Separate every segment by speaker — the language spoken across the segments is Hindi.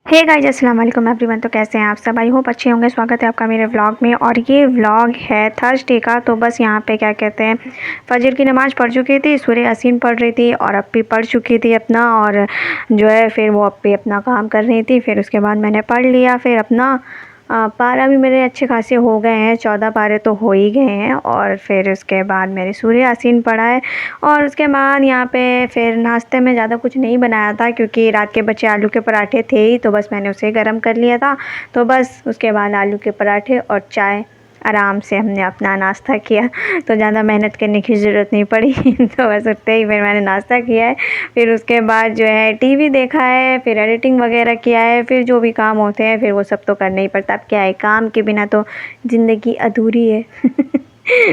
Speaker 1: हे गाइस, अस्सलाम वालेकुम एवरीवन। तो कैसे हैं आप सब? आई होप अच्छे होंगे। स्वागत है आपका मेरे व्लॉग में। और ये व्लॉग है थर्सडे का। तो बस यहाँ पे क्या कहते हैं, फजर की नमाज़ पढ़ चुकी थी, सूरह यासीन पढ़ रही थी और अप्पी पढ़ चुकी थी अपना, और जो है फिर वो अप्पी अपना काम कर रही थी। फिर उसके बाद मैंने पढ़ लिया। फिर अपना पारा भी मेरे अच्छे खासे हो गए हैं, 14 पारे तो हो ही गए हैं। और फिर उसके बाद मैंने सूरह यासीन पढ़ा है। और उसके बाद यहाँ पे फिर नाश्ते में ज़्यादा कुछ नहीं बनाया था, क्योंकि रात के बचे आलू के पराठे थे ही, तो बस मैंने उसे गर्म कर लिया था। तो बस उसके बाद आलू के पराठे और चाय, आराम से हमने अपना नाश्ता किया। तो ज़्यादा मेहनत करने की ज़रूरत नहीं पड़ी। तो बस उठते ही फिर मैंने नाश्ता किया है। फिर उसके बाद जो है टीवी देखा है, फिर एडिटिंग वगैरह किया है, फिर जो भी काम होते हैं फिर वो सब तो करना ही पड़ता है। अब क्या है, काम के बिना तो ज़िंदगी अधूरी है।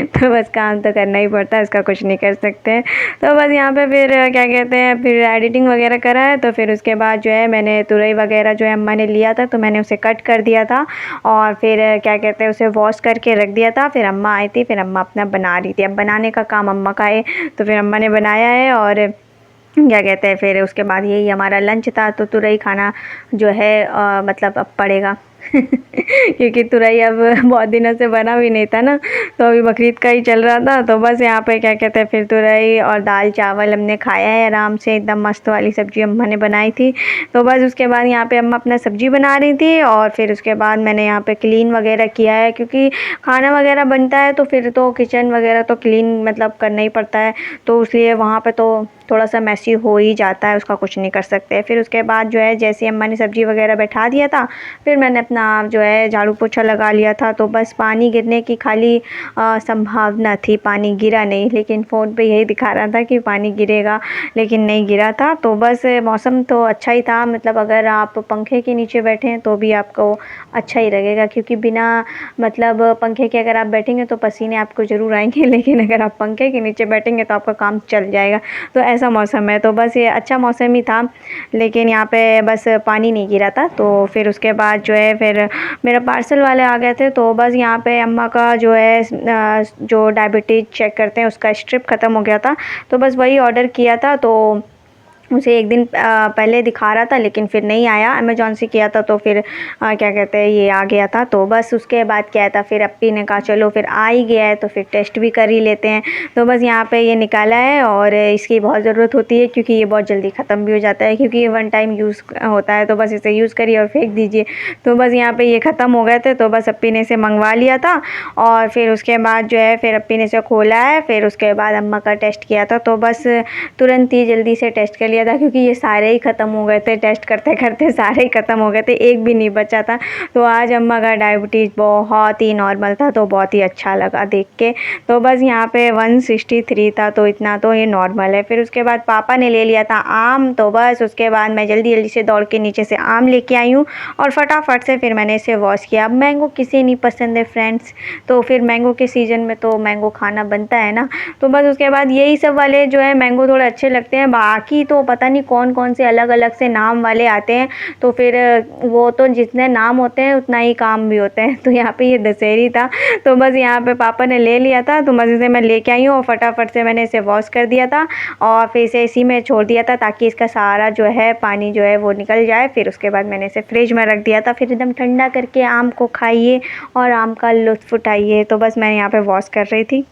Speaker 1: तो बस काम तो करना ही पड़ता है, इसका कुछ नहीं कर सकते। तो बस यहाँ पे फिर क्या कहते हैं, फिर एडिटिंग वगैरह करा है। तो फिर उसके बाद जो है मैंने तुरई वगैरह जो है अम्मा ने लिया था, तो मैंने उसे कट कर दिया था और फिर क्या कहते हैं उसे वॉश करके रख दिया था। फिर अम्मा आई थी, फिर अम्मा अपना बना रही थी। अब बनाने का काम अम्मा का है, तो फिर अम्मा ने बनाया है। और क्या कहते हैं, फिर उसके बाद यही हमारा लंच था। तो तुरई खाना जो है मतलब अब पड़ेगा। क्योंकि तुरई अब बहुत दिनों से बना भी नहीं था ना, तो अभी बकरीद का ही चल रहा था। तो बस यहाँ पे क्या कहते हैं, फिर तुरई और दाल चावल हमने खाया है आराम से। एकदम मस्त वाली सब्ज़ी अम्मा ने बनाई थी। तो बस उसके बाद यहाँ पे अम्मा अपना सब्ज़ी बना रही थी। और फिर उसके बाद मैंने यहाँ पे क्लीन वगैरह किया है, क्योंकि खाना वगैरह बनता है तो फिर तो किचन वगैरह तो क्लीन मतलब करना ही पड़ता है। तो इसलिए वहाँ पे तो थोड़ा सा मैसी हो ही जाता है, उसका कुछ नहीं कर सकते। फिर उसके बाद जो है जैसे अम्मा ने सब्ज़ी वगैरह बैठा दिया था, फिर मैंने अपना जो है झाड़ू पोछा लगा लिया था। तो बस पानी गिरने की खाली संभावना थी, पानी गिरा नहीं, लेकिन फ़ोन पे यही दिखा रहा था कि पानी गिरेगा, लेकिन नहीं गिरा था। तो बस मौसम तो अच्छा ही था, मतलब अगर आप पंखे के नीचे बैठे हैं तो भी आपको अच्छा ही लगेगा, क्योंकि बिना मतलब पंखे के अगर आप बैठेंगे तो पसीने आपको ज़रूर आएंगे, लेकिन अगर आप पंखे के नीचे बैठेंगे तो आपका काम चल जाएगा। तो ऐसा मौसम है। तो बस ये अच्छा मौसम ही था, लेकिन यहाँ पे बस पानी नहीं गिरा था। तो फिर उसके बाद जो है फिर मेरा पार्सल वाले आ गए थे। तो बस यहाँ पे अम्मा का जो है जो डायबिटीज़ चेक करते हैं उसका स्ट्रिप ख़त्म हो गया था। तो बस वही ऑर्डर किया था। तो उसे एक दिन पहले दिखा रहा था, लेकिन फिर नहीं आया। अमेज़ॉन से किया था तो फिर क्या कहते हैं ये आ गया था। तो बस उसके बाद क्या था, फिर अप्पी ने कहा चलो फिर आ ही गया है तो फिर टेस्ट भी कर ही लेते हैं। तो बस यहाँ पे ये निकाला है, और इसकी बहुत ज़रूरत होती है, क्योंकि ये बहुत जल्दी ख़त्म भी हो जाता है, क्योंकि ये वन टाइम यूज़ होता है। तो बस इसे यूज़ करिए और फेंक दीजिए। तो बस यहाँ पर ये ख़त्म हो गए थे, तो बस अप्पी ने इसे मंगवा लिया था। और फिर उसके बाद जो है फिर अप्पी ने इसे खोला है। फिर उसके बाद अम्मा का टेस्ट किया था। तो बस तुरंत ही जल्दी से टेस्ट कर लिया था, क्योंकि ये सारे ही ख़त्म हो गए थे, टेस्ट करते करते सारे ही ख़त्म हो गए थे, एक भी नहीं बचा था। तो आज अम्मा का डायबिटीज़ बहुत ही नॉर्मल था, तो बहुत ही अच्छा लगा देख के। तो बस यहाँ पे 163 था, तो इतना तो ये नॉर्मल है। फिर उसके बाद पापा ने ले लिया था आम। तो बस उसके बाद मैं जल्दी जल्दी से दौड़ के नीचे से आम लेके आई हूँ, और फटाफट से फिर मैंने इसे वॉश किया। अब मैंगो किसे नहीं पसंद है फ्रेंड्स, तो फिर मैंगो के सीज़न में तो मैंगो खाना बनता है ना। तो बस उसके बाद यही सब वाले जो है मैंगो थोड़े अच्छे लगते हैं, बाकी तो पता नहीं कौन कौन से अलग अलग से नाम वाले आते हैं। तो फिर वो तो जितने नाम होते हैं उतना ही काम भी होते हैं। तो यहाँ पे ये दशहरी था, तो बस यहाँ पे पापा ने ले लिया था, तो मज़े से मैं लेके आई हूँ, और फटाफट से मैंने इसे वॉश कर दिया था और फिर इसे इसी में छोड़ दिया था, ताकि इसका सारा जो है पानी जो है वो निकल जाए। फिर उसके बाद मैंने इसे फ्रिज में रख दिया था। फिर एकदम ठंडा करके आम को खाइए और आम का लुत्फ़ उठाइए। तो बस मैं यहाँ पर वॉश कर रही थी।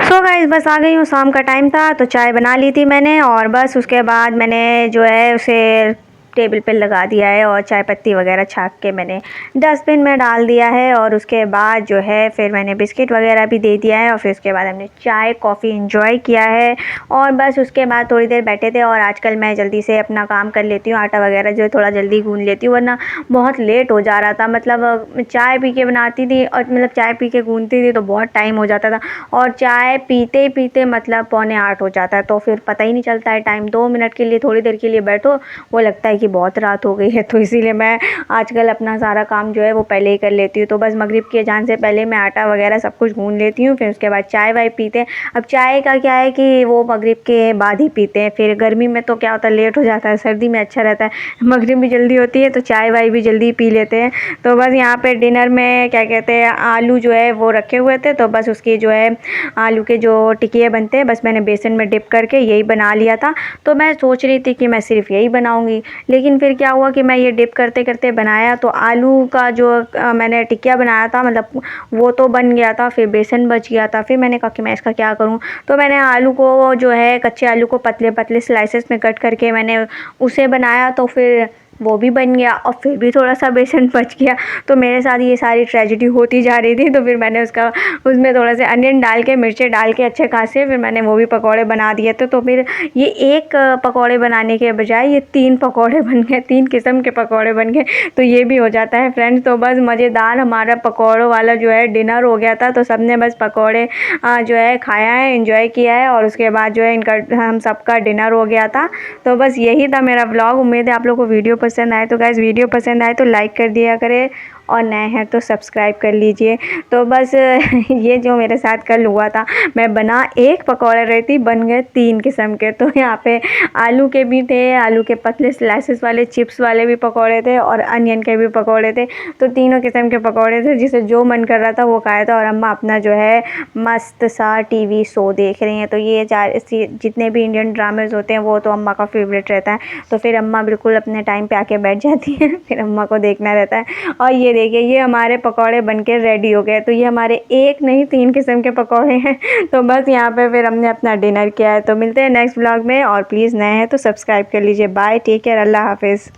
Speaker 1: सो गाइस, बस आ गई हूँ। शाम का टाइम था तो चाय बना ली थी मैंने, और बस उसके बाद मैंने जो है उसे टेबल पे लगा दिया है, और चाय पत्ती वगैरह छाक के मैंने डस्टबिन में डाल दिया है। और उसके बाद जो है फिर मैंने बिस्किट वगैरह भी दे दिया है, और फिर उसके बाद हमने चाय कॉफ़ी इंजॉय किया है। और बस उसके बाद थोड़ी देर बैठे थे, और आजकल मैं जल्दी से अपना काम कर लेती हूँ, आटा वगैरह जो है थोड़ा जल्दी गूँध लेती हूँ, वरना बहुत लेट हो जा रहा था। मतलब चाय पी के बनाती थी, और मतलब चाय पी के गूँधती थी तो बहुत टाइम हो जाता था, और चाय पीते पीते मतलब 7:45 हो जाता है, तो फिर पता ही नहीं चलता है टाइम। 2 मिनट के लिए, थोड़ी देर के लिए बैठो, वो लगता है कि बहुत रात हो गई है, तो इसीलिए मैं आजकल अपना सारा काम जो है वो पहले ही कर लेती हूँ। तो बस मगरिब के अज़ान से पहले मैं आटा वगैरह सब कुछ गूँध लेती हूँ, फिर उसके बाद चाय वाय पीते हैं। अब चाय का क्या है कि वो मगरिब के बाद ही पीते हैं, फिर गर्मी में तो क्या होता है लेट हो जाता है, सर्दी में अच्छा रहता है, मगरिब भी जल्दी होती है तो चाय वाय भी जल्दी पी लेते हैं। तो बस यहाँ पे डिनर में क्या कहते हैं आलू जो है वो रखे हुए थे, तो बस उसकी जो है आलू के जो टिकिए बनते हैं बस मैंने बेसन में डिप करके यही बना लिया था। तो मैं सोच रही थी कि मैं सिर्फ यही बनाऊंगी, लेकिन फिर क्या हुआ कि मैं ये डिप करते करते बनाया तो आलू का जो मैंने टिकिया बनाया था मतलब वो तो बन गया था, फिर बेसन बच गया था। फिर मैंने कहा कि मैं इसका क्या करूं, तो मैंने आलू को जो है कच्चे आलू को पतले पतले स्लाइसेस में कट करके मैंने उसे बनाया, तो फिर वो भी बन गया और फिर भी थोड़ा सा बेसन बच गया। तो मेरे साथ ये सारी ट्रेजेडी होती जा रही थी, तो फिर मैंने उसमें थोड़ा से अनियन डाल के मिर्चें डाल के अच्छे खासे फिर मैंने वो भी पकौड़े बना दिए थे। तो फिर ये एक पकौड़े बनाने के बजाय ये 3 पकौड़े बन गए, 3 किस्म के पकौड़े बन गए। तो ये भी हो जाता है फ्रेंड्स। तो बस मज़ेदार हमारा पकौड़ों वाला जो है डिनर हो गया था। तो सब ने बस पकौड़े जो है खाया है, एंजॉय किया है और उसके बाद जो है इनका हम सबका डिनर हो गया था। तो बस यही था मेरा व्लॉग। उम्मीद है आप लोगों को वीडियो पसंद आए। तो गाइज़ वीडियो पसंद आए तो लाइक कर दिया करें और नए हैं तो सब्सक्राइब कर लीजिए। तो बस ये जो मेरे साथ कल हुआ था, मैं बना एक पकौड़े रही थी, बन गए 3 किस्म के। तो यहाँ पे आलू के भी थे, आलू के पतले स्लाइसेस वाले चिप्स वाले भी पकौड़े थे और अनियन के भी पकौड़े थे। तो तीनों किस्म के पकौड़े थे, जिसे जो मन कर रहा था वो खाया था। और अम्मा अपना जो है मस्त सा टीवी शो देख रही हैं। तो ये जितने भी इंडियन ड्रामेज़ होते हैं वो तो अम्मा का फेवरेट रहता है। तो फिर अम्मा बिल्कुल अपने टाइम पे आके बैठ जाती हैं, फिर अम्मा को देखना रहता है। और ये देखिए ये हमारे पकौड़े बनके रेडी हो गए। तो ये हमारे एक नहीं 3 किस्म के पकौड़े हैं। तो बस यहाँ पे फिर हमने अपना डिनर किया है। तो मिलते हैं नेक्स्ट व्लॉग में और प्लीज़ नए हैं तो सब्सक्राइब कर लीजिए। बाय, टेक केयर, अल्लाह हाफिज़।